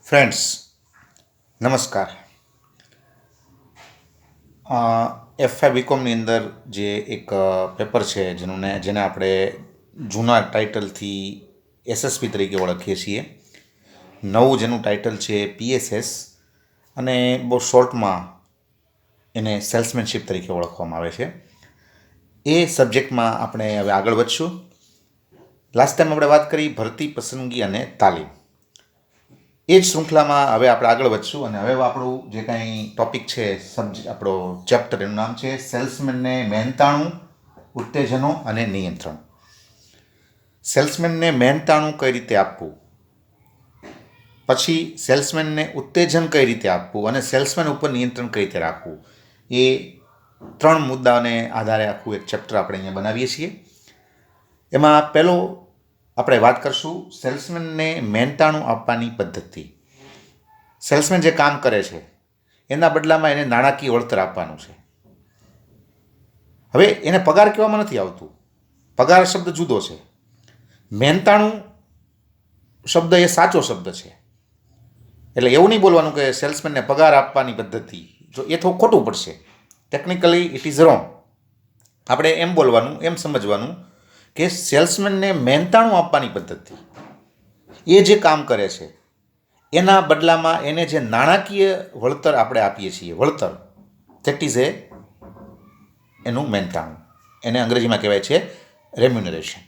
Friends, નમસ્કાર. FI બીકોમની અંદર જે એક પેપર છે જેને આપણે જૂના ટાઇટલથી એસએસપી તરીકે ઓળખીએ છીએ, નવું જેનું ટાઇટલ છે પીએસએસ, અને બહુ શોર્ટમાં એને સેલ્સમેનશિપ તરીકે ઓળખવામાં આવે છે. એ સબ્જેક્ટમાં આપણે હવે આગળ વધશું. લાસ્ટ ટાઈમ આપણે વાત કરી ભરતી, પસંદગી અને તાલીમ. એ જ શૃંખલામાં હવે આપણે આગળ વધશું અને હવે આપણું જે કાંઈ ટૉપિક છે, આપણો ચેપ્ટર, એનું નામ છે સેલ્સમેનને મહેનતાણું, ઉત્તેજનો અને નિયંત્રણ. સેલ્સમેનને મહેનતાણું કઈ રીતે આપવું, પછી સેલ્સમેનને ઉત્તેજન કઈ રીતે આપવું અને સેલ્સમેન ઉપર નિયંત્રણ કઈ રીતે રાખવું, એ 3 મુદ્દાને આધારે આખું એક ચેપ્ટર આપણે અહીંયા બનાવીએ છીએ. એમાં પહેલો આપણે વાત કરશું સેલ્સમેનને મહેનતાણું આપવાની પદ્ધતિ. સેલ્સમેન જે કામ કરે છે એના બદલામાં એને નાણાકીય વળતર આપવાનું છે. હવે એને પગાર કહેવામાં નથી આવતું, પગાર શબ્દ જુદો છે. મહેનતાણું શબ્દ એ સાચો શબ્દ છે. એટલે એવું નહીં બોલવાનું કે સેલ્સમેનને પગાર આપવાની પદ્ધતિ, જો એ થોડું ખોટું પડશે. Technically it is wrong. આપણે એમ બોલવાનું, એમ સમજવાનું કે સેલ્સમેનને મહેનતાણું આપવાની પદ્ધતિ, એ જે કામ કરે છે એના બદલામાં એને જે નાણાકીય વળતર આપણે આપીએ છીએ, વળતર, ધેટ ઇઝ એનું મહેનતાણું. એને અંગ્રેજીમાં કહેવાય છે રેમ્યુનરેશન.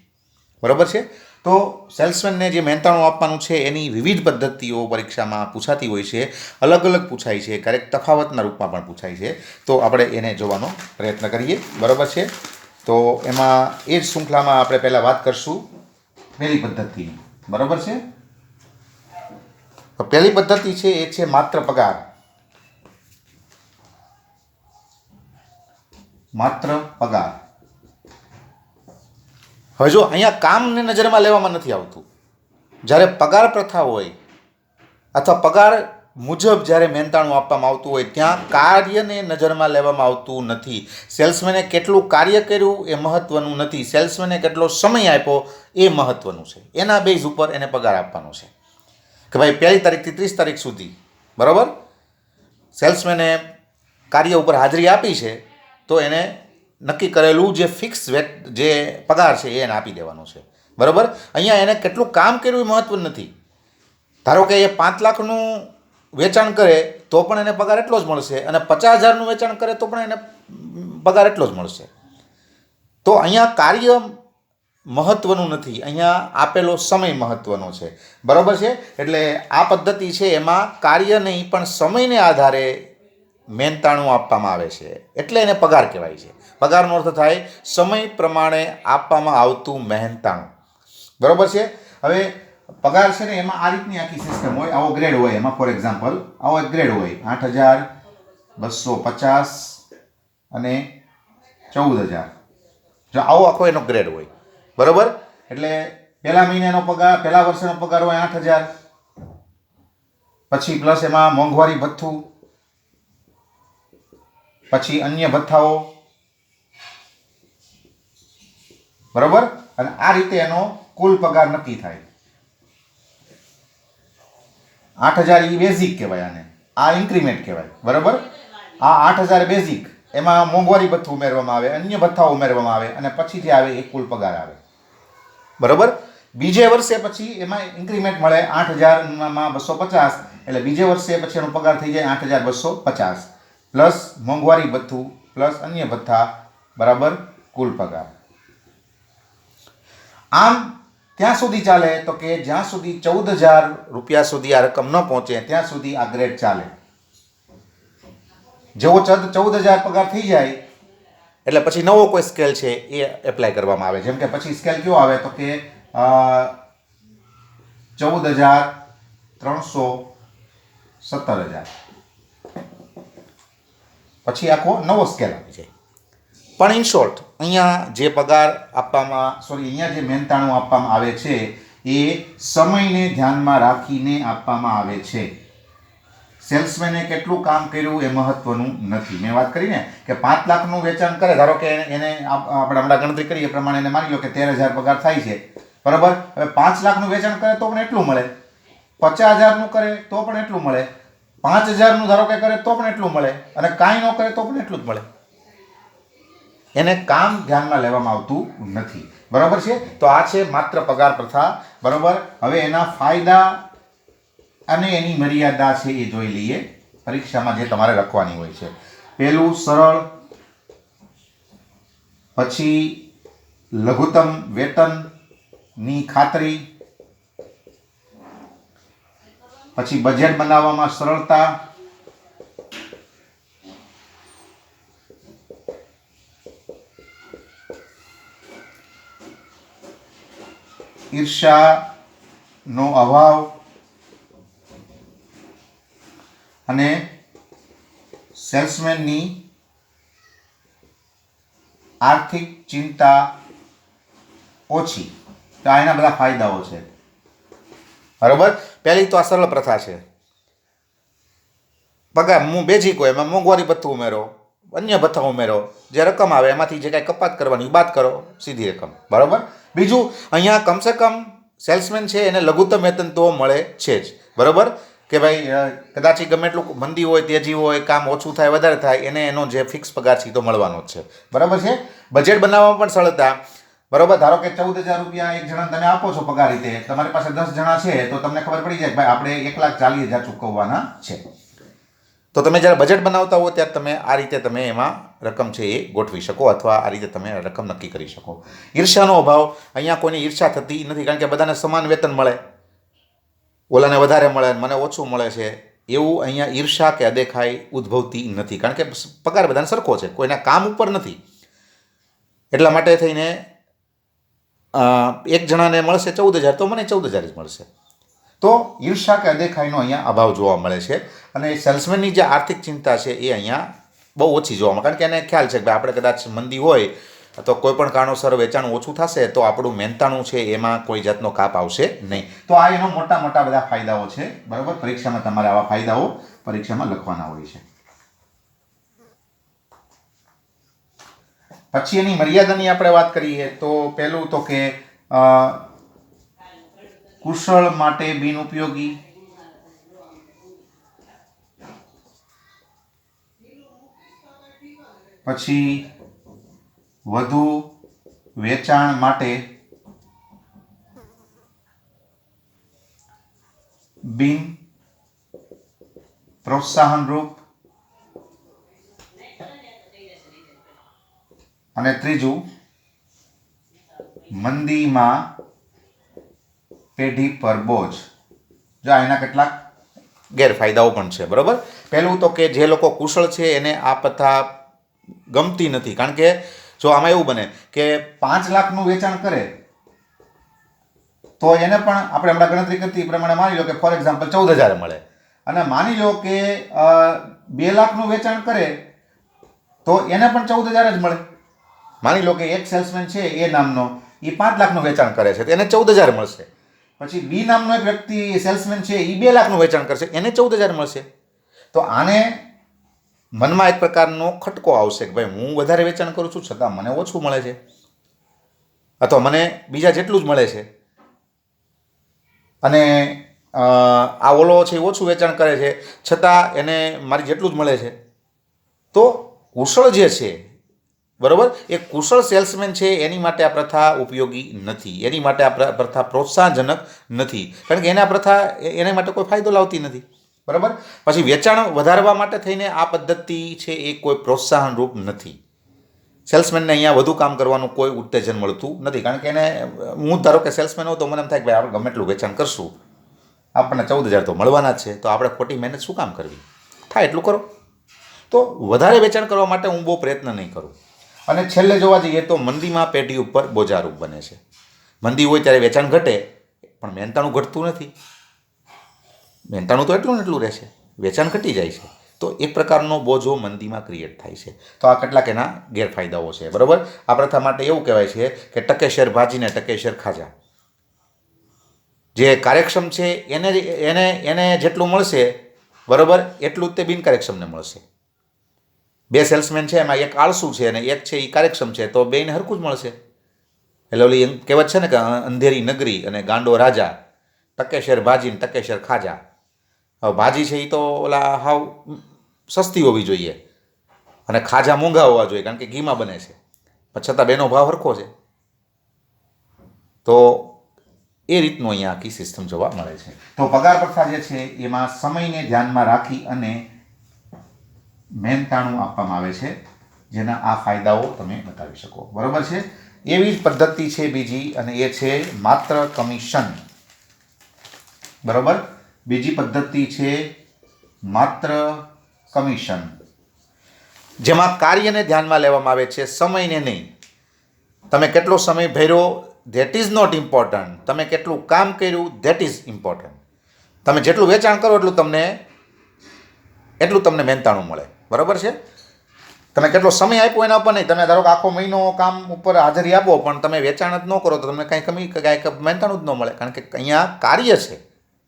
બરાબર છે? તો સેલ્સમેનને જે મહેનતાણું આપવાનું છે એની વિવિધ પદ્ધતિઓ પરીક્ષામાં પૂછાતી હોય છે, અલગ અલગ પૂછાય છે, ક્યારેક તફાવતના રૂપમાં પણ પૂછાય છે. તો આપણે એને જોવાનો પ્રયત્ન કરીએ. બરાબર છે? તો એમાં એ જ શૃંખલામાં આપણે પહેલાં વાત કરશું પહેલી પદ્ધતિની. બરાબર છે? પહેલી પદ્ધતિ છે એ છે માત્ર પગાર. માત્ર પગાર. હવે જો અહીંયા કામને નજરમાં લેવામાં નથી આવતું. જ્યારે પગાર પ્રથા હોય અથવા પગાર મુજબ જ્યારે મહેનતાણું આપવામાં આવતું હોય ત્યાં કાર્યને નજરમાં લેવામાં આવતું નથી. સેલ્સમેને કેટલું કાર્ય કર્યું એ મહત્વનું નથી, સેલ્સમેને કેટલો સમય આપ્યો એ મહત્વનું છે. એના બેઝ ઉપર એને પગાર આપવાનો છે કે ભાઈ 1 તારીખથી 30 તારીખ સુધી, બરાબર, સેલ્સમેને કાર્ય ઉપર હાજરી આપી છે તો એને નક્કી કરેલું જે ફિક્સ જે પગાર છે એ એને આપી દેવાનો છે. બરાબર? અહીંયા એને કેટલું કામ કર્યું એ મહત્વ નથી. ધારો કે એ 5 લાખનું વેચાણ કરે તો પણ એને પગાર એટલો જ મળશે, અને 50,000નું વેચાણ કરે તો પણ એને પગાર એટલો જ મળશે. તો અહીંયા કાર્ય મહત્વનું નથી, અહીંયા આપેલો સમય મહત્વનો છે. બરાબર છે? એટલે આ પદ્ધતિ છે એમાં કાર્ય નહીં પણ સમયને આધારે મહેનતાણું આપવામાં આવે છે, એટલે એને પગાર કહેવાય છે. પગારનો અર્થ થાય સમય પ્રમાણે આપવામાં આવતું મહેનતાણું. બરાબર છે? હવે પગાર છે ને એમાં આ રીતની આખી સિસ્ટમ હોય, આવો ગ્રેડ હોય. એમાં ફોર એક્ઝામ્પલ આવો એક ગ્રેડ હોય 8,250 અને 14,000. જો આવો આખો એનો ગ્રેડ હોય. બરાબર? એટલે પહેલા મહિનાનો પગાર, પહેલા વર્ષનો પગાર હોય 8,000, પછી પ્લસ એમાં મોંઘવારી ભથ્થું, પછી અન્ય ભથ્થાઓ. બરાબર? અને આ રીતે એનો કુલ પગાર નક્કી થાય. 8,000 એ બેઝિક કહેવાય, આને આ ઇન્ક્રીમેન્ટ કહેવાય. બરાબર? આ 8,000 બેઝિક, એમાં મોંઘવારી ભથ્થું ઉમેરવામાં આવે, અન્ય ભથ્થાઓ ઉમેરવામાં આવે, અને પછી જે આવે એ કુલ પગાર આવે. બરાબર? બીજે વર્ષે પછી એમાં ઇન્ક્રીમેન્ટ મળે 8,000માં 250, એટલે બીજે વર્ષે પછી એનો પગાર થઈ જાય 8,250 પ્લસ મોંઘવારી ભથ્થું પ્લસ અન્ય ભથ્થા, બરાબર, કુલ પગાર. આમ ત્યાં સુધી ચાલે તો કે જ્યાં સુધી 14,000 રૂપિયા સુધી આ રકમ ન પહોંચે ત્યાં સુધી આ ગ્રેડ ચાલે. જેવો 14,000 પગાર થઈ જાય એટલે પછી નવો કોઈ સ્કેલ છે એ એપ્લાય કરવામાં આવે. જેમ કે પછી સ્કેલ કયો આવે તો કે 14,317,000, પછી આખો નવો સ્કેલ આવી જાય. પણ ઇન શોર્ટ અહીંયા જે પગાર આપવામાં, અહીંયા જે મહેનતાણું આપવામાં આવે છે એ સમયને ધ્યાનમાં રાખીને આપવામાં આવે છે. સેલ્સમેને કેટલું કામ કર્યું એ મહત્વનું નથી. મેં વાત કરી ને કે 5 લાખનું વેચાણ કરે, ધારો કે એને આપણે હમણાં ગણતરી કરીએ એ પ્રમાણે એને માની લો કે 13,000 પગાર થાય છે. બરાબર? હવે 5 લાખનું વેચાણ કરે તો પણ એટલું મળે. 50,000નું કરે તો પણ એટલું મળે, 5,000નું ધારો કે કરે તો પણ એટલું મળે, અને કાંઈ ન કરે તો પણ એટલું જ મળે. એને કામ ધ્યાનમાં લેવામાં આવતું નથી. બરાબર છે. તો આ છે માત્ર પગાર પ્રથા. બરાબર. હવે એના ફાયદા અને એની મર્યાદા છે એ જોઈ લઈએ. પરીક્ષામાં જે તમારે લખવાની હોય છે. પહેલું સરળ, પછી લઘુત્તમ વેતનની ખાતરી, પછી બજેટ બનાવવામાં સરળતા, ઈર્ષાનો અભાવ અને સેલ્સમેનની આર્થિક ચિંતા ઓછી. તો આ એના બધા ફાયદાઓ છે. બરાબર. પહેલી તો આ સરળ પ્રથા છે. પગાર બેઝિક હોય એમાં મોંઘવારી ભથ્થું ઉમેરો, અન્ય ભથ્થા ઉમેરો, જે રકમ આવે એમાંથી જે કાંઈ કપાત કરવાની બાદ કરો, સીધી રકમ. બરાબર. બીજું, અહીંયા કમસે કમ સેલ્સમેન છે એને લઘુત્તમ વેતન તો મળે છે જ. બરાબર. કે ભાઈ કદાચ ગમે એટલું મંદી હોય, તેજી હોય, કામ ઓછું થાય વધારે થાય, એને એનો જે ફિક્સ પગાર છે તો મળવાનો જ છે. બરાબર છે. બજેટ બનાવવામાં પણ સરળતા. બરાબર. ધારો કે 14,000 રૂપિયા એક જણા તમે આપો છો પગાર રીતે, તમારી પાસે 10 જણા છે તો તમને ખબર પડી જાય કે ભાઈ આપણે 1,40,000 ચૂકવવાના છે. તો તમે જ્યારે બજેટ બનાવતા હો ત્યારે તમે આ રીતે તમે એમાં રકમ છે એ ગોઠવી શકો, અથવા આ રીતે તમે રકમ નક્કી કરી શકો. ઈર્ષાનો અભાવ. અહીંયા કોઈની ઈર્ષા થતી નથી, કારણ કે બધાને સમાન વેતન મળે. ઓલાને વધારે મળે, મને ઓછું મળે છે, એવું અહીંયા ઈર્ષા કે અદેખાઈ ઉદ્ભવતી નથી, કારણ કે પગાર બધાને સરખો છે, કોઈના કામ ઉપર નથી. એટલા માટે થઈને એક જણાને મળશે 14,000 તો મને 14,000 જ મળશે. તો ઈર્ષા કે અદેખાઈનો અહીંયા અભાવ જોવા મળે છે. અને સેલ્સમેનની જે આર્થિક ચિંતા છે એ અહીંયા બહુ ઓછી જોવા મળે, કારણ કે એને ખ્યાલ છે કે આપણે કદાચ મંદી હોય તો કોઈ પણ કારણોસર વેચાણ ઓછું થશે તો આપણું મહેનતાણું છે એમાં કોઈ જાતનો કાપ આવશે નહીં. તો આ એનો મોટા મોટા બધા ફાયદાઓ છે. બરાબર. પરીક્ષામાં તમારે આવા ફાયદાઓ પરીક્ષામાં લખવાના હોય છે. પછી એની મર્યાદાની આપણે વાત કરીએ તો પહેલું તો કે કુશળ માટે બિનઉપયોગી, પછી વધુ વેચાણ માટે બિન પ્રોત્સાહનરૂપ, અને ત્રીજું મંદીમાં પેઢી પર બોજ. જો એના કેટલાક ગેરફાયદાઓ પણ છે. બરાબર. પહેલું તો કે જે લોકો કુશળ છે એને આ પ્રથા ગમતી નથી, કારણ કે જો આમાં એવું બને કે 5 લાખનું વેચાણ કરે તો એને પણ આપણે હમણાં ગણતરી કરતી એ પ્રમાણે માની લો કે ફોર એક્ઝામ્પલ 14,000 મળે, અને માની લો કે 2 લાખનું વેચાણ કરે તો એને પણ 14,000 જ મળે. માની લો કે એક સેલ્સમેન છે એ નામનો, એ 5 લાખનું વેચાણ કરે છે તો એને 14,000 મળશે. પછી બી નામનો એક વ્યક્તિ સેલ્સમેન છે એ 2 લાખનું વેચાણ કરશે, એને 14,000 મળશે. તો આને મનમાં એક પ્રકારનો ખટકો આવશે કે ભાઈ હું વધારે વેચાણ કરું છું છતાં મને ઓછું મળે છે, અથવા મને બીજા જેટલું જ મળે છે, અને આ ઓલો છે ઓછું વેચાણ કરે છે છતાં એને મારી જેટલું જ મળે છે. તો કુશળ જે છે, બરાબર, એ કુશળ સેલ્સમેન છે એની માટે આ પ્રથા ઉપયોગી નથી, એની માટે આ પ્રથા પ્રોત્સાહનજનક નથી, કારણ કે એના પ્રથા એના માટે કોઈ ફાયદો લાવતી નથી. બરાબર. પછી વેચાણ વધારવા માટે થઈને આ પદ્ધતિ છે એ કોઈ પ્રોત્સાહન રૂપ નથી. સેલ્સમેનને અહીંયા વધુ કામ કરવાનું કોઈ ઉત્તેજન મળતું નથી, કારણ કે એને, હું ધારો કે સેલ્સમેન હોઉં તો મને એમ થાય કે ભાઈ આપણે ગમે એટલું વેચાણ કરશું, આપણને 14,000 તો મળવાના જ છે, તો આપણે ખોટી મહેનત શું કામ કરવી, થાય એટલું કરો. તો વધારે વેચાણ કરવા માટે હું બહુ પ્રયત્ન નહીં કરું. અને છેલ્લે જોવા જઈએ તો મંદીમાં પેઢી ઉપર બોજારૂપ બને છે. મંદી હોય ત્યારે વેચાણ ઘટે પણ મહેનતાણું ઘટતું નથી, મહેનતાણું તો એટલું ને એટલું રહેશે, વેચાણ ઘટી જાય છે. તો એક પ્રકારનો બોજો મંદીમાં ક્રિએટ થાય છે. તો આ કેટલાક એના ગેરફાયદાઓ છે. બરાબર. આ પ્રથા માટે એવું કહેવાય છે કે ટકે શેર ભાજીને ટકે શેર ખાજા. જે કાર્યક્ષમ છે એને એને એને જેટલું મળશે, બરાબર, એટલું જ તે બિનકાર્યક્ષમને મળશે. 2 સેલ્સમેન છે એમાં એક આળસુ છે અને એક છે એ કાર્યક્ષમ છે, તો બેયને હરખું જ મળશે. એટલે ઓલી એમ કહેવત છે ને કે અંધેરી નગરી અને ગાંડો રાજા, ટકેશેર ભાજી ને ટકેશેર ખાજા. હવે ભાજી છે એ તો ઓલા હાવ સસ્તી હોવી જોઈએ અને ખાજા મોંઘા હોવા જોઈએ, કારણ કે ઘીમાં બને છે, પણ છતાં બેનો ભાવ સરખો છે. તો એ રીતનું અહીંયા આખી સિસ્ટમ જોવા મળે છે. તો પગાર પ્રથા જે છે એમાં સમયને ધ્યાનમાં રાખી અને મહેનતાણું આપવામાં આવે છે, જેના આ ફાયદાઓ તમે બતાવી શકો. બરોબર છે. એવી જ પદ્ધતિ છે બીજી, અને એ છે માત્ર કમિશન. બરોબર. બીજી પદ્ધતિ છે માત્ર કમિશન, જેમાં કાર્યને ધ્યાનમાં લેવામાં આવે છે, સમયને નહીં. તમે કેટલો સમય ભર્યો ધેટ ઇઝ નોટ ઇમ્પોર્ટન્ટ, તમે કેટલું કામ કર્યું ધેટ ઇઝ ઇમ્પોર્ટન્ટ. તમે જેટલું વેચાણ કરો એટલું તમને મહેનતાણું મળે. બરાબર છે. તમે કેટલો સમય આપ્યો એના ઉપર નહીં. તમે ધારો કે આખો મહિનો કામ ઉપર હાજરી આપો પણ તમે વેચાણ જ ન કરો તો તમને કાંઈ મહેનતાણું જ ન મળે, કારણ કે અહીંયા કાર્ય છે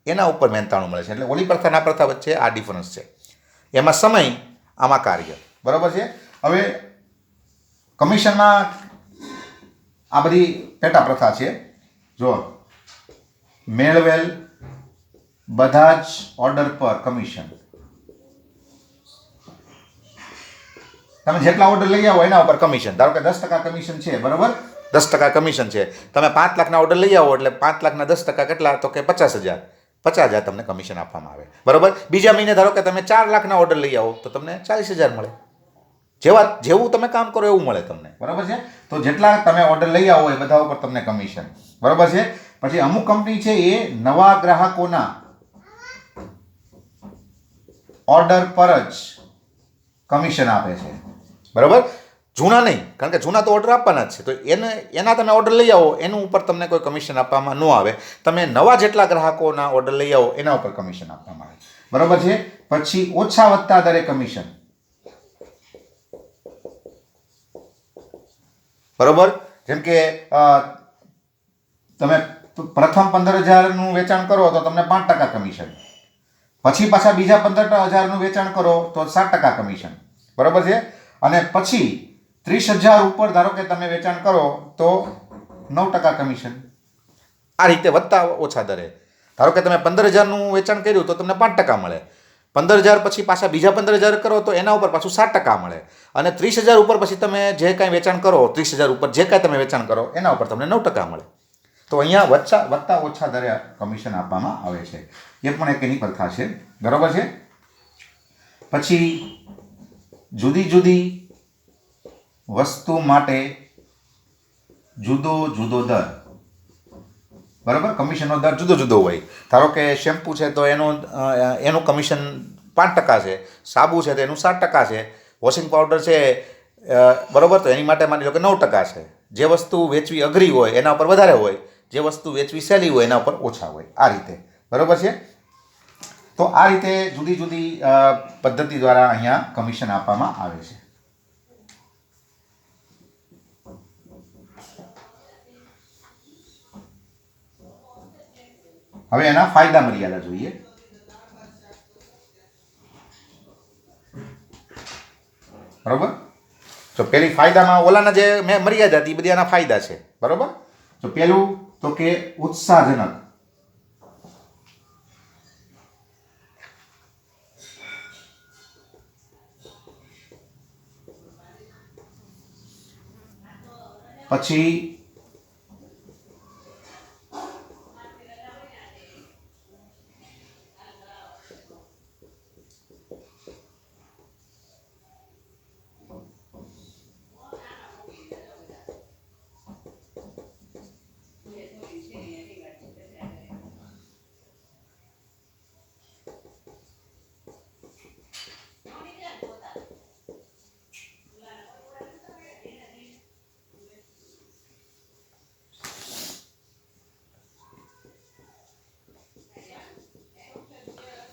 એના ઉપર મહેનતાણું મળે છે. એટલે ઓલી પ્રથા ના પ્રથા વચ્ચે આ ડિફરન્સ છે. એમાં સમય, આમાં કાર્ય. બરાબર છે. હવે કમિશનમાં આ બધી પેટા પ્રથા છે. જો મેળવેલ બધા જ ઓર્ડર પર કમિશન. તમે જેટલા ઓર્ડર લઈ આવો એના ઉપર કમિશન. ધારો કે 10% કમિશન છે, બરાબર, 10% કમિશન છે. તમે 5 લાખના ઓર્ડર લઈ આવો એટલે 5 લાખના 10% કેટલા? તો કે 50,000. 50,000 તમને કમિશન આપવામાં આવે. બરાબર. બીજા મહિને ધારો કે તમે 4 લાખના ઓર્ડર લઈ આવો તો તમને 40,000 મળે. જેવું તમે કામ કરો એવું મળે તમને. બરાબર છે. તો જેટલા તમે ઓર્ડર લઈ આવો એ બધા ઉપર તમને કમિશન. બરાબર છે. પછી અમુક કંપની છે એ નવા ગ્રાહકોના ઓર્ડર પર જ કમિશન આપે છે. બરાબર. જૂના નહીં, કારણ કે જૂના તો ઓર્ડર આપવાના જ છે, તો એના તમે ઓર્ડર લઈ આવો એનું ઉપર તમને કોઈ કમિશન આપવામાં ન આવે. તમે નવા જેટલા ગ્રાહકોના ઓર્ડર લઈ આવો એના ઉપર કમિશન આપવામાં આવે. બરાબર છે. પછી ઓછા વધતા દરે કમિશન. બરોબર. જેમ કે તમે પ્રથમ 15,000નું વેચાણ કરો તો તમને 5% કમિશન, પછી પાછા બીજા 15,000નું વેચાણ કરો તો 7% કમિશન. બરોબર છે. અને પછી 30,000 ઉપર ધારો કે તમે વેચાણ કરો તો 9% કમિશન. આ રીતે વધતા ઓછા દરે. ધારો કે તમે 15,000નું વેચાણ કર્યું તો તમને 5% મળે. 15,000 પછી પાછા બીજા 15,000 કરો તો એના ઉપર પાછું 7% મળે. અને 30,000 ઉપર પછી તમે જે કાંઈ વેચાણ કરો, 30,000 ઉપર જે કાંઈ તમે વેચાણ કરો એના ઉપર તમને 9% મળે. તો અહીંયા વધતા ઓછા દરે કમિશન આપવામાં આવે છે. એ પણ એક એની પ્રથા છે. બરાબર છે. પછી જુદી જુદી વસ્તુ માટે જુદો જુદો દર. બરાબર. કમિશનનો દર જુદો જુદો હોય. ધારો કે શેમ્પૂ છે તો એનું કમિશન 5% છે, સાબુ છે તો એનું 7% છે, વોશિંગ પાવડર છે બરાબર તો એની માટે માની લો કે 9% છે. જે વસ્તુ વેચવી અઘરી હોય એના ઉપર વધારે હોય, જે વસ્તુ વેચવી સહેલી હોય એના ઉપર ઓછા હોય. આ રીતે. બરાબર છે. તો આ રીતે જુદી જુદી પદ્ધતિ દ્વારા અહીંયા કમિશન આપવામાં આવે છે. હવે એના ફાયદા મર્યાદા જોઈએ. બરોબર. તો પેલી ફાયદામાં ઓલાના જે મેં મર્યાદા હતી એ બધી આના ફાયદા છે. બરોબર. તો પેલું તો કે ઉત્સાહજનક. પછી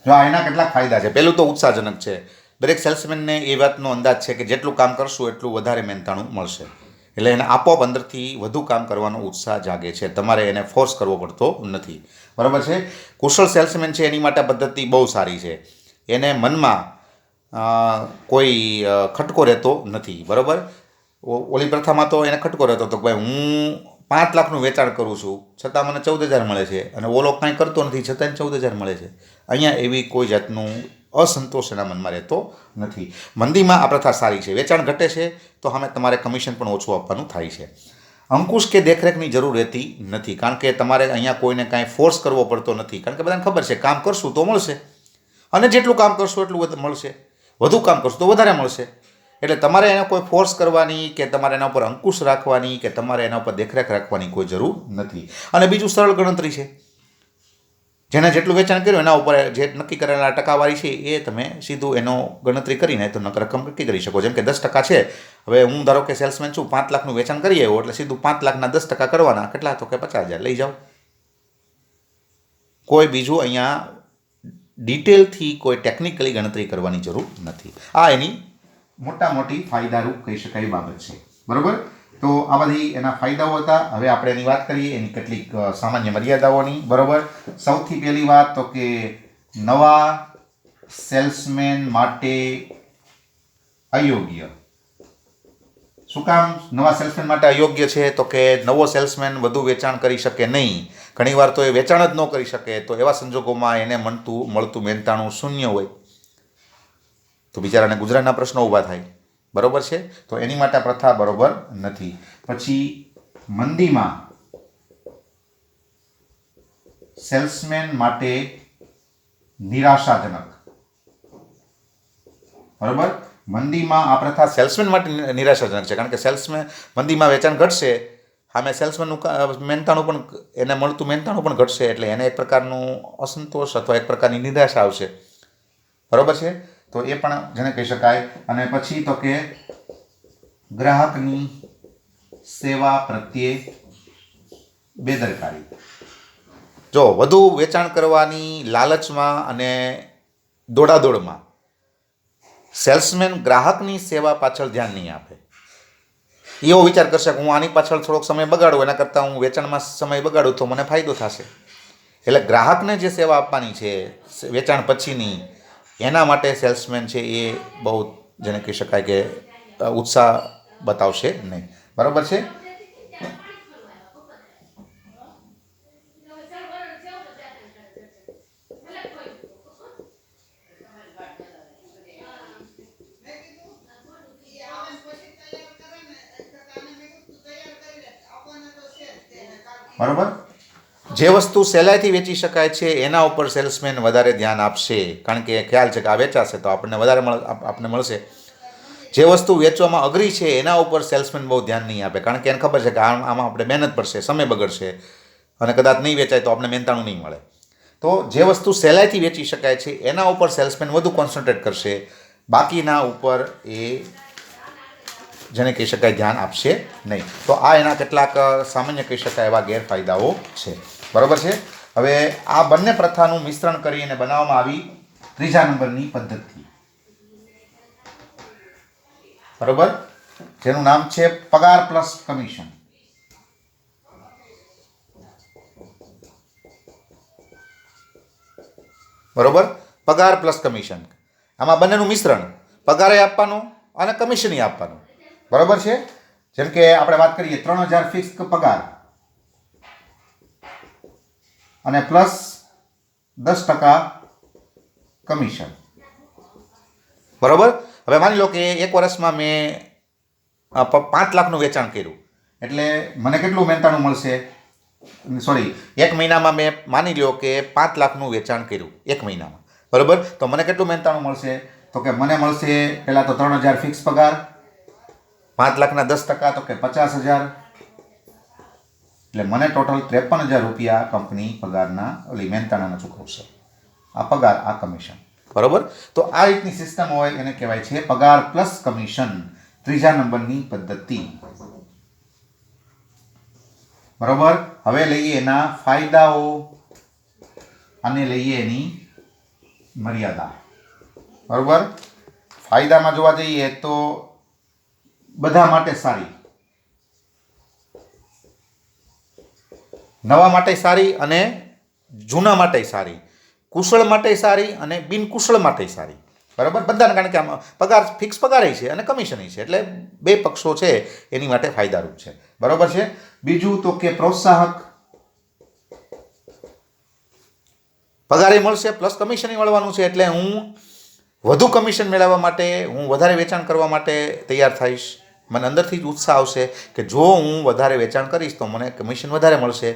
જો એના કેટલાક ફાયદા છે. પહેલું તો ઉત્સાહજનક છે. દરેક સેલ્સમેનને એ વાતનો અંદાજ છે કે જેટલું કામ કરશું એટલું વધારે મહેનતાણું મળશે. એટલે એને આપોઆપ અંદરથી વધુ કામ કરવાનો ઉત્સાહ જાગે છે. તમારે એને ફોર્સ કરવો પડતો નથી. બરાબર છે. કુશળ સેલ્સમેન છે એની માટે પદ્ધતિ બહુ સારી છે. એને મનમાં કોઈ ખટકો રહેતો નથી. બરાબર. ઓલી પ્રથામાં તો એને ખટકો રહેતો હતો કે ભાઈ હું 5 લાખનું વેચાણ કરું છું છતાં મને 14,000 મળે છે અને ઓલો કાંઈ કરતો નથી છતાં 14,000 મળે છે. અહીંયા એવી કોઈ જાતનું અસંતોષ એના મનમાં રહેતો નથી. મંદીમાં આ પ્રથા સારી છે. વેચાણ ઘટે છે તો સામે તમારે કમિશન પણ ઓછું આપવાનું થાય છે. અંકુશ કે દેખરેખની જરૂર રહેતી નથી, કારણ કે તમારે અહીંયા કોઈને કાંઈ ફોર્સ કરવો પડતો નથી, કારણ કે બધાને ખબર છે કામ કરશું તો મળશે અને જેટલું કામ કરશું એટલું મળશે, વધુ કામ કરશું તો વધારે મળશે. એટલે તમારે એનો કોઈ ફોર્સ કરવાની કે તમારે એના ઉપર અંકુશ રાખવાની કે તમારે એના ઉપર દેખરેખ રાખવાની કોઈ જરૂર નથી. અને બીજું સરળ ગણતરી છે. જેને જેટલું વેચાણ કર્યું એના ઉપર જે નક્કી કરેલા ટકાવારી છે એ તમે સીધું એનો ગણતરી કરીને તો રકમ નક્કી કરી શકો. જેમ કે 10% છે. હવે હું ધારો કે સેલ્સમેન છું, 5 લાખનું વેચાણ કરી આવ્યો એટલે સીધું 5 લાખના 10% કરવાના. કેટલા? તો કે 50,000 લઈ જાઓ. કોઈ બીજું અહીંયા ડિટેલથી કોઈ ટેકનિકલી ગણતરી કરવાની જરૂર નથી. આ એની મોટી ફાયદારૂપ કહી શકાય બાબત છે. બરોબર? તો આ બધી એના ફાયદાઓ હતા. હવે આપણે એની વાત કરીએ એની કેટલીક સામાન્ય મર્યાદાઓની. બરોબર? સૌથી પહેલી વાત તો કે નવા સેલ્સમેન માટે અયોગ્ય. શું કામ નવા સેલ્સમેન માટે અયોગ્ય છે? તો કે નવો સેલ્સમેન વધુ વેચાણ કરી શકે નહીં. ઘણીવાર તો એ વેચાણ જ ન કરી શકે, તો એવા સંજોગોમાં એને મળતું મહેનતાણું શૂન્ય હોય તો બિચારાને ગુજરાતના પ્રશ્નો ઊભા થાય. બરોબર છે? તો એની માટે પ્રથા બરોબર નથી. પછી મંદીમાં સેલ્સમેન માટે નિરાશાજનક. બરોબર? મંદીમાં આ પ્રથા સેલ્સમેન માટે નિરાશાજનક છે, કારણ કે મંદીમાં વેચાણ ઘટશે, સામે સેલ્સમેનનું મહેનતાણું પણ એને મળતું મહેનતાણું પણ ઘટશે, એટલે એને એક પ્રકારનું અસંતોષ અથવા એક પ્રકારની નિરાશા આવશે. બરોબર છે? તો એ પણ જેને કહી શકાય. અને પછી તો કે ગ્રાહકની સેવા પ્રત્યે બેદરકારી. જો વધુ વેચાણ કરવાની લાલચમાં અને દોડાદોડમાં સેલ્સમેન ગ્રાહકની સેવા પાછળ ધ્યાન નહીં આપે. એવો વિચાર કરશે કે હું આની પાછળ થોડોક સમય બગાડું, એના કરતાં હું વેચાણમાં સમય બગાડું તો મને ફાયદો થશે. એટલે ગ્રાહકને જે સેવા આપવાની છે વેચાણ પછીની, એના માટે સેલ્સમેન છે એ બહુ જેને કહી શકાય કે ઉત્સાહ બતાવશે નહીં. બરાબર છે? બરાબર? જે વસ્તુ સહેલાઈથી વેચી શકાય છે એના ઉપર સેલ્સમેન વધારે ધ્યાન આપશે, કારણ કે ખ્યાલ છે કે આ વેચાશે તો આપણને વધારે આપણને મળશે. જે વસ્તુ વેચવામાં અઘરી છે એના ઉપર સેલ્સમેન બહુ ધ્યાન નહીં આપે, કારણ કે એને ખબર છે કે આમાં આપણે મહેનત પડશે, સમય બગડશે અને કદાચ નહીં વેચાય તો આપણે મહેનતાણું નહીં મળે. તો જે વસ્તુ સહેલાઈથી વેચી શકાય છે એના ઉપર સેલ્સમેન વધુ કોન્સન્ટ્રેટ કરશે, બાકીના ઉપર એ જેને કહી શકાય ધ્યાન આપશે નહીં. તો આ એના કેટલાક સામાન્ય કહી શકાય એવા ગેરફાયદાઓ છે. બરાબર છે? હવે આ બંને પ્રથાનું મિશ્રણ કરીને બનાવવામાં આવી 3જા નંબરની પદ્ધતિ. બરાબર? જેનું નામ છે પગાર પ્લસ કમિશન. બરોબર? પગાર પ્લસ કમિશન. આમાં બંનેનું મિશ્રણ, પગારે આપવાનું અને કમિશનય આપવાનું. બરોબર છે? જેમ કે આપણે વાત કરીએ 3,000 ફિક્સ પગાર અને પ્લસ 10% કમિશન. બરોબર? હવે માની લો કે એક વર્ષમાં મેં 5 લાખનું વેચાણ કર્યું, એટલે મને કેટલું મહેનતાણું મળશે? સોરી, એક મહિનામાં મેં માની લો કે 5 લાખનું વેચાણ કર્યું એક મહિનામાં. બરોબર? તો મને કેટલું મહેનતાણું મળશે? તો કે મને મળશે પહેલાં તો 3,000 ફિક્સ પગાર, 5 લાખના 10% તો કે 50,000, એટલે મને ટોટલ 53,000 રૂપિયા કંપની પગારના મહેનતાણાના ચૂકવશે. આ પગાર, આ કમિશન. બરોબર? તો આ રીતની સિસ્ટમ હોય એને કહેવાય છે પગાર પ્લસ કમિશન, 3જા નંબરની પદ્ધતિ. બરોબર? હવે લઈએ એના ફાયદાઓ અને લઈએ એની મર્યાદા. બરોબર? ફાયદામાં જોવા જઈએ તો બધા માટે સારી, નવા માટે સારી અને જૂના માટે સારી, કુશળ માટે સારી અને બિનકુશળ માટે સારી. બરાબર? બધાને, કારણ કે આમાં પગાર ફિક્સ પગાર છે અને કમિશન છે, એટલે બે પક્ષો છે એની માટે ફાયદારૂપ છે. બરોબર છે. બીજું તો કે પ્રોત્સાહક, પગારે મળશે પ્લસ કમિશન મળવાનું છે, એટલે હું વધુ કમિશન મેળવવા માટે, હું વધારે વેચાણ કરવા માટે તૈયાર થઈશ. મને અંદરથી જ ઉત્સાહ આવશે કે જો હું વધારે વેચાણ કરીશ તો મને કમિશન વધારે મળશે,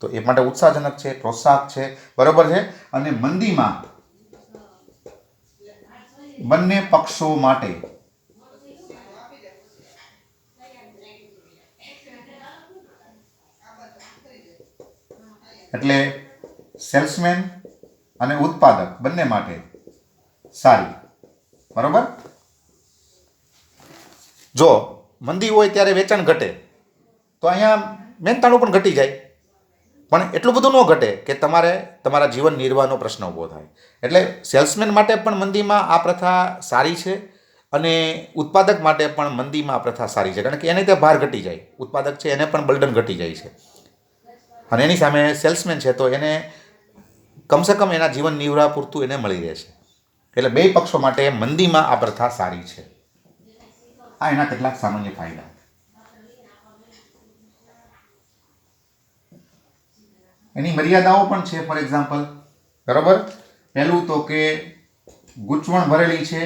તો એ માટે ઉત્સાહજનક છે, પ્રોત્સાહક છે. બરોબર છે. અને મંદીમાં બંને પક્ષો માટે એટલે સેલ્સમેન અને ઉત્પાદક બંને માટે સારી. બરોબર. જો મંદી હોય ત્યારે વેચાણ ઘટે તો અહીંયા મહેનતાણું પણ ઘટી જાય, પણ એટલું બધું ન ઘટે કે તમારે તમારા જીવન નિર્વાહનો પ્રશ્ન ઊભો થાય. એટલે સેલ્સમેન માટે પણ મંદીમાં આ પ્રથા સારી છે અને ઉત્પાદક માટે પણ મંદીમાં આ પ્રથા સારી છે, કારણ કે એને ત્યાં ભાર ઘટી જાય. ઉત્પાદક છે એને પણ બર્ડન ઘટી જાય છે, અને એની સામે સેલ્સમેન છે તો એને કમસે કમ એના જીવન નિર્વાહ પૂરતું એને મળી રહે છે. એટલે બે પક્ષો માટે મંદીમાં આ પ્રથા સારી છે. આ એના કેટલાક સામાન્ય ફાયદા. એની મર્યાદાઓ પણ છે. ફોર એક્ઝામ્પલ, બરોબર, પહેલું તો કે ગૂંચવણ ભરેલી છે,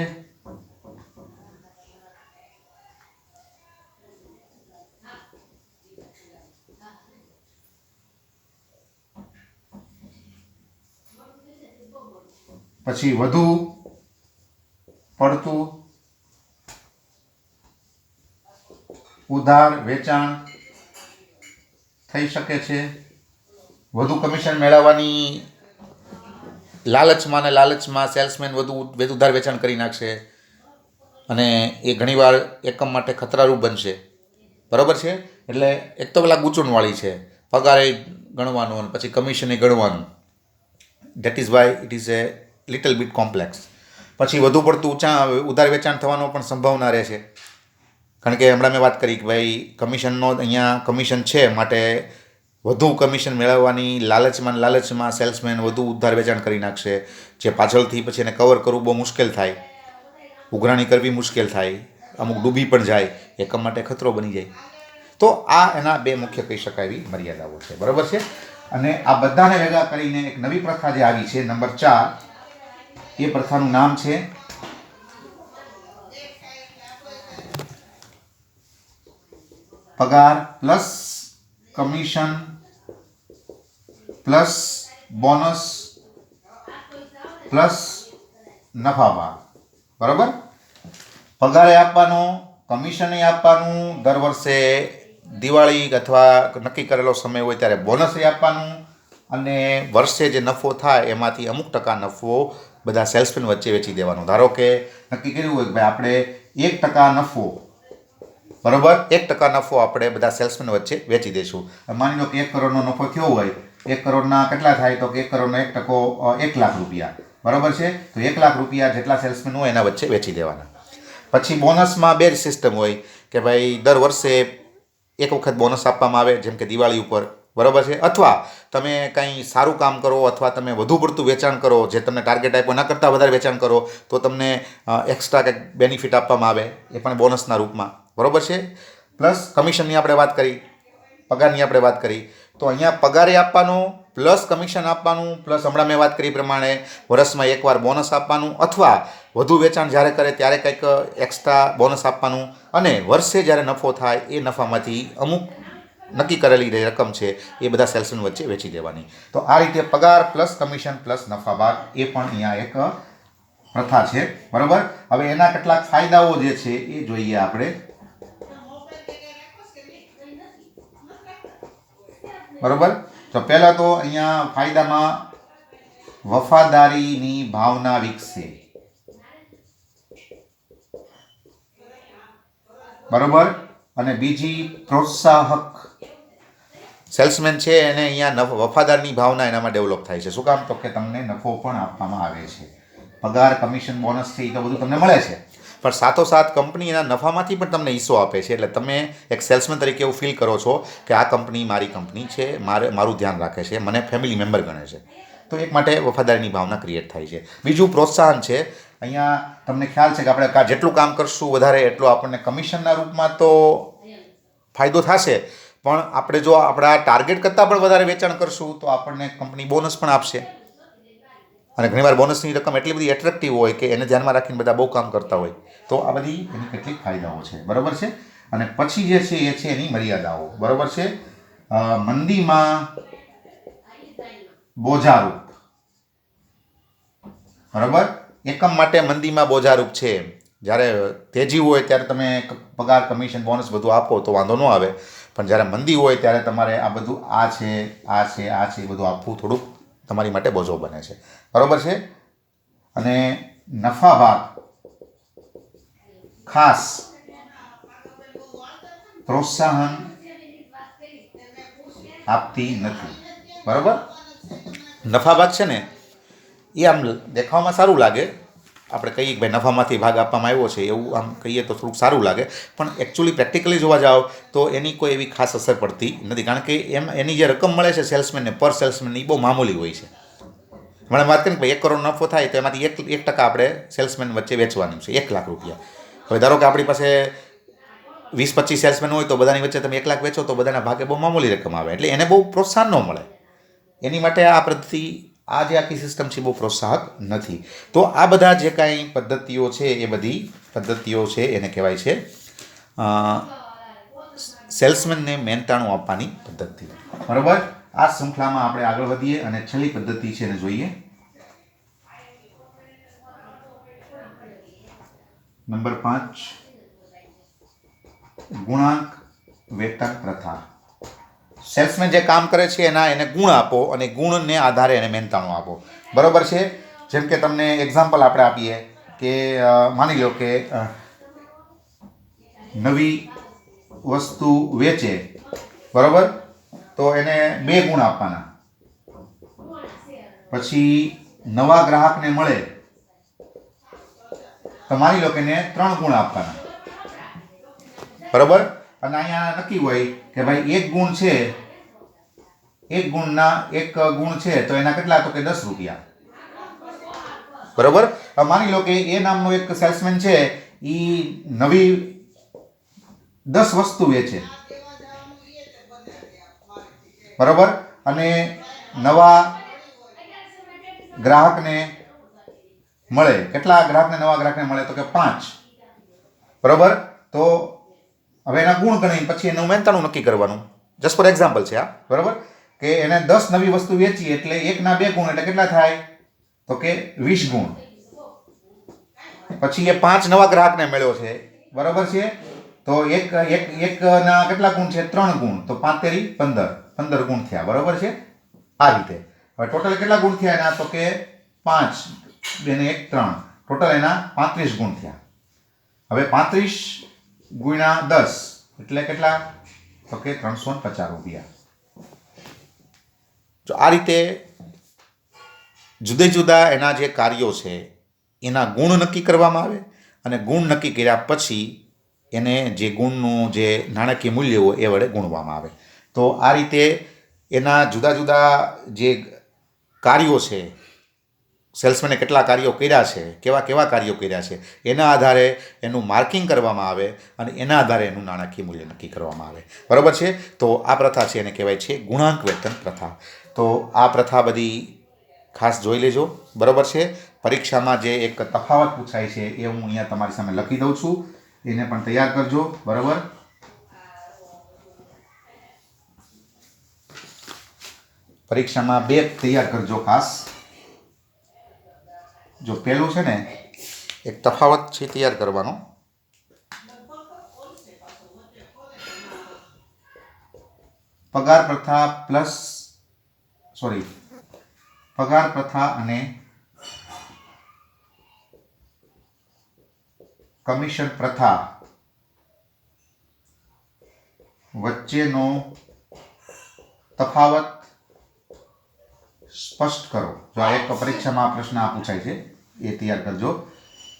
પછી વધુ પડતું ઉધાર વેચાણ થઈ શકે છે, વધુ કમિશન મેળવવાની લાલચમાં સેલ્સમેન વધુ ઉધાર વેચાણ કરી નાખશે, અને એ ઘણીવાર એકમ માટે ખતરારૂપ બનશે. બરોબર છે. એટલે એક તો પેલા ગૂંચવણવાળી છે, પગારે ગણવાનું અને પછી કમિશને ગણવાનું. That is why it is a little bit complex. પછી વધુ પડતું ઉધાર વેચાણ થવાનો પણ સંભાવના રહે છે, કારણ કે હમણાં મેં વાત કરી કે ભાઈ કમિશનનો અહીંયા કમિશન છે, માટે વધુ કમિશન મેળવવાની લાલચમાં સેલ્સમેન વધુ ઉધાર વેચાણ કરી નાખશે, જે પાછળથી પછી એને કવર કરવું બહુ મુશ્કેલ થાય, ઉઘરાણી કરવી મુશ્કેલ થાય, અમુક ડૂબી પણ જાય, એકમ માટે ખતરો બની જાય. તો આ એના બે મુખ્ય કહી શકાય એવી મર્યાદાઓ છે. બરોબર છે. અને આ બધાને ભેગા કરીને એક નવી પ્રથા જે આવી છે, નંબર 4, એ પ્રથાનું નામ છે પગાર plus commission plus bonus plus નફાભાગ. બરોબર. પગારે આપવાનો, કમિશને આપવાનું, દર વર્ષે દિવાળી અથવા નક્કી કરેલો સમય હોય ત્યારે બોનસ આપવાનું, અને વર્ષે જે નફો થાય એમાંથી અમુક ટકા નફો બધા સેલ્સમેન વચ્ચે વેચી દેવાનો. ધારો કે નક્કી કર્યું હોય કે ભાઈ આપણે 1% નફો, બરોબર, 1% નફો આપણે બધા સેલ્સમેન વચ્ચે વેચી દઈશું. માની લો કે 1 કરોડનો નફો થયો હોય, 1 કરોડના કેટલા થાય તો કે 1 કરોડનો 1% 1 લાખ રૂપિયા. બરોબર છે. તો 1 લાખ રૂપિયા જેટલા સેલ્સમેન હોય એના વચ્ચે વેચી દેવાના. પછી બોનસમાં બે સિસ્ટમ હોય કે ભાઈ દર વર્ષે એક વખત બોનસ આપવામાં આવે, જેમ કે દિવાળી ઉપર. બરોબર છે. અથવા તમે કંઈ સારું કામ કરો અથવા તમે વધુ પડતું વેચાણ કરો, જે તમને ટાર્ગેટ આપ્યો એના કરતાં વધારે વેચાણ કરો તો તમને એક્સ્ટ્રા કંઈક બેનિફિટ આપવામાં આવે, એ પણ બોનસના રૂપમાં. બરોબર છે. પ્લસ કમિશનની આપણે વાત કરી, પગારની આપણે વાત કરી, તો અહીંયા પગારે આપવાનું પ્લસ કમિશન આપવાનું પ્લસ હમણાં મેં વાત કરી પ્રમાણે વર્ષમાં એકવાર બોનસ આપવાનું, અથવા વધુ વેચાણ જ્યારે કરે ત્યારે કંઈક એક્સ્ટ્રા બોનસ આપવાનું, અને વર્ષે જ્યારે નફો થાય એ નફામાંથી અમુક નક્કી કરેલી જે રકમ છે એ બધા સેલ્સમેન વચ્ચે વેચી દેવાની. તો આ રીતે પગાર પ્લસ કમિશન પ્લસ નફાભાગ એ પણ અહીંયા એક પ્રથા છે. બરોબર. હવે એના કેટલાક ફાયદાઓ જે છે એ જોઈએ આપણે. બરોબર. તો પહેલા તો અહીંયા ફાયદામાં વફાદારીની ભાવના વિકસે. બરોબર. અને બીજી પ્રોત્સાહક, સેલ્સમેન છે એને અહીંયા વફાદારની ભાવના એનામાં ડેવલપ થાય છે. શું કામ? તો કે તમને નફો પણ આપવામાં આવે છે, પગાર કમિશન બોનસ છે એ તો બધું તમને મળે છે, પણ સાથોસાથ કંપની એના નફામાંથી પણ તમને હિસ્સો આપે છે. એટલે તમે એક સેલ્સમેન તરીકે એવું ફીલ કરો છો કે આ કંપની મારી કંપની છે, મારું ધ્યાન રાખે છે, મને ફેમિલી મેમ્બર ગણે છે. તો એક માટે વફાદારીની ભાવના ક્રિએટ થાય છે. બીજું પ્રોત્સાહન છે. અહીંયા તમને ખ્યાલ છે કે આપણે જેટલું કામ કરશું વધારે એટલું આપણને કમિશનના રૂપમાં તો ફાયદો થશે, પણ આપણે જો આપણા ટાર્ગેટ કરતાં પણ વધારે વેચાણ કરશું તો આપણને કંપની બોનસ પણ આપશે. અને ઘણીવાર બોનસની રકમ એટલી બધી એટ્રેક્ટિવ હોય કે એને ધ્યાનમાં રાખીને બધા બહુ કામ કરતા હોય. તો આ બધી એની કેટલીક ફાયદાઓ છે, બરાબર છે. અને પછી જે છે એ છે એની મર્યાદાઓ, બરાબર છે. મંદીમાં બોજારૂપ, બરાબર. એકમ માટે મંદીમાં બોજારૂપ છે. જ્યારે તેજી હોય ત્યારે તમે પગાર, કમિશન, બોનસ બધું આપો તો વાંધો ન આવે, પણ જ્યારે મંદી હોય ત્યારે તમારે આ બધું આ છે બધું આપવું થોડુંક તમારી માટે બોજો બને છે, બરાબર છે. અને નફા ભાગ ખાસ પ્રોત્સાહન આપતી નથી, બરાબર. નફા ભાગ છે ને એ આમ દેખાવામાં સારું લાગે, આપણે કહીએ કે ભાઈ નફામાંથી ભાગ આપવામાં આવ્યો છે એવું આમ કહીએ તો થોડુંક સારું લાગે, પણ એકચ્યુઅલી પ્રેક્ટિકલી જોવા જાઓ તો એની કોઈ એવી ખાસ અસર પડતી નથી, કારણ કે એની જે રકમ મળે છે સેલ્સમેનને, પર સેલ્સમેન, એ બહુ મામૂલી હોય છે. મને વાત કરીને ભાઈ 1 કરોડ નફો થાય તો એમાંથી 1% આપણે સેલ્સમેન વચ્ચે વેચવાનું છે, 1 લાખ રૂપિયા. હવે ધારો કે આપણી પાસે 20-25 સેલ્સમેન હોય તો બધાની વચ્ચે તમે 1 લાખ વેચો તો બધાના ભાગે બહુ મામૂલી રકમ આવે, એટલે એને બહુ પ્રોત્સાહન ન મળે. એની માટે આ પદ્ધતિ, આ જે આખી સિસ્ટમ છે બહુ પ્રોત્સાહક નથી. તો આ બધા જે કાંઈ પદ્ધતિઓ છે એ બધી પદ્ધતિઓ છે એને કહેવાય છે સેલ્સમેનને મહેનતાણું આપવાની પદ્ધતિ, બરાબર. આ શૃંખલામાં આપણે આગળ વધીએ અને છેલ્લી પદ્ધતિ છે એને જોઈએ. નંબર 5, ગુણાંક વેતન પ્રથા. સેલ્સમેન જે કામ કરે છે એને ગુણ આપો અને ગુણને આધારે એને મહેનતાણું આપો, બરાબર છે. જેમ કે તમને એક્ઝામ્પલ આપણે આપીએ કે માની લો કે નવી વસ્તુ વેચે, બરાબર, તો એને 2 ગુણ આપવાના. પછી નવા ગ્રાહકને મળે તો માની લો કે એને 3 ગુણ આપવાના, બરાબર. અને અહીંયા નક્કી હોય કે ભાઈ 1 ગુણ છે, 1 ગુણ છે તો એના કેટલા, તો કે 10 રૂપિયા, બરાબર. માની લો કે એ નામનો એક સેલ્સમેન છે, એ નવી 10 વસ્તુ વેચે, બરાબર. અને નવા ગ્રાહકને મળે, કેટલા નવા ગ્રાહકને મળે, તો કે 5, બરાબર. તો હવે એના ગુણ ગણી પછી એનું મહેનતાણું નક્કી કરવાનું. જસ્ટ ફોર એક્ઝામ્પલ છે આ, બરાબર. કે એને 10 નવી વસ્તુ વેચી એટલે 1ના 2 ગુણ એટલે કેટલા થાય, તો કે 20 ગુણ. પછી એ 5 નવા ગ્રાહકને મળ્યો છે, બરાબર છે. તો એકના કેટલા ગુણ છે, 3 ગુણ, તો 5 તેરી 15 ગુણ થયા, બરાબર છે. આ રીતે હવે ટોટલ કેટલા ગુણ થયા એના, તો કે 5, 2 ને 1 3, ટોટલ એના 35 ગુણ થયા. હવે 35 ગુણ્યા 10 એટલે કેટલા, તો કે 350 રૂપિયા. જો આ રીતે જુદા જુદા એના જે કાર્યો છે એના ગુણ નક્કી કરવામાં આવે, અને ગુણ નક્કી કર્યા પછી એને જે ગુણનું જે નાણાકીય મૂલ્ય હોય એ વડે ગુણવામાં આવે. તો આ રીતે એના જુદા જુદા જે કાર્યો છે, સેલ્સમેને કેટલા કાર્યો કર્યા છે, કેવા કાર્યો કર્યા છે, એના આધારે એનું માર્કિંગ કરવામાં આવે અને એના આધારે એનું નાણાકીય મૂલ્ય નક્કી કરવામાં આવે, બરાબર છે. તો આ પ્રથા છે એને કહેવાય છે ગુણાંક વેતન પ્રથા. તો આ પ્રથા બધી ખાસ જોઈ લેજો, બરાબર છે. પરીક્ષામાં જે એક તફાવત પૂછાય છે એ હું અહીંયા તમારી સામે લખી દઉં છું, એને પણ તૈયાર કરજો, બરાબર. પરીક્ષામાં 2 તૈયાર કરજો ખાસ. જો પહેલું છે ને એક તફાવત છે તૈયાર કરવાનો, પગાર પ્રથા અને કમિશન પ્રથા વચ્ચેનો તફાવત સ્પષ્ટ કરો. જો આ એક પરીક્ષામાં આ પ્રશ્ન પૂછાય છે એ તૈયાર કરજો.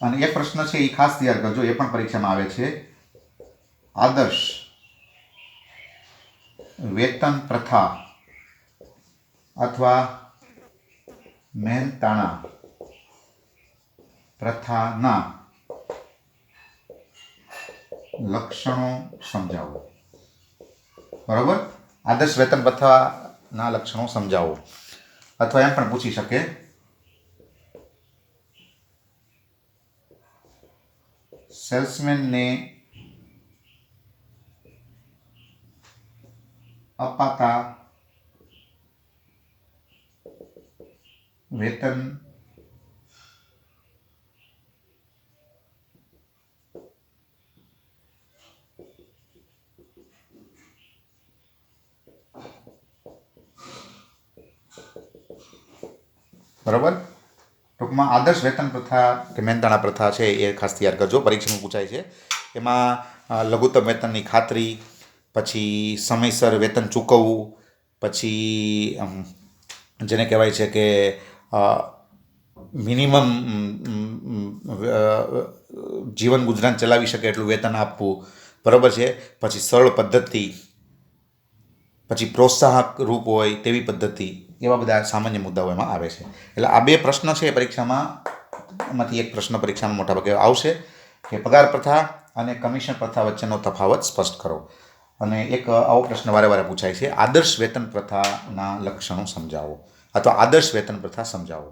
અને એક પ્રશ્ન છે એ ખાસ તૈયાર કરજો, એ પણ પરીક્ષામાં આવે છે. આદર્શ વેતન પ્રથા અથવા મહેનતાણા પ્રથાના લક્ષણો સમજાવો. બરાબર. આદર્શ વેતન પ્રથાના લક્ષણો સમજાવો. અથવા એમ પણ પૂછી શકે સેલ્સમેનને અપાતા વેતન બરાબર. ટૂંકમાં આદર્શ વેતન પ્રથા કે મહેનતાણા પ્રથા છે એ ખાસ તૈયાર કરજો, પરીક્ષામાં પૂછાય છે. એમાં લઘુત્તમ વેતનની ખાતરી, પછી સમયસર વેતન ચૂકવવું, પછી જેને કહેવાય છે કે મિનિમમ જીવન ગુજરાન ચલાવી શકે એટલું વેતન આપવું, બરાબર છે. પછી સરળ પદ્ધતિ, પછી પ્રોત્સાહક રૂપ હોય તેવી પદ્ધતિ, એવા બધા સામાન્ય મુદ્દાઓ એમાં આવે છે. એટલે આ બે પ્રશ્ન છે પરીક્ષામાં, એમાંથી એક પ્રશ્ન પરીક્ષામાં મોટાભાગે આવશે કે પગાર પ્રથા અને કમિશન પ્રથા વચ્ચેનો તફાવત સ્પષ્ટ કરો. અને એક આવો પ્રશ્ન વારે વારે પૂછાય છે, આદર્શ વેતન પ્રથાના લક્ષણો સમજાવો અથવા આદર્શ વેતન પ્રથા સમજાવો.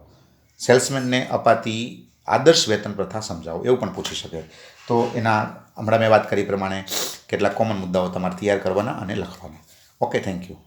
સેલ્સમેનને અપાતી આદર્શ વેતન પ્રથા સમજાવો, એવું પણ પૂછી શકે. તો એના હમણાં મેં વાત કરી પ્રમાણે કેટલાક કોમન મુદ્દાઓ તમારે તૈયાર કરવાના અને લખવાના. Okay, thank you.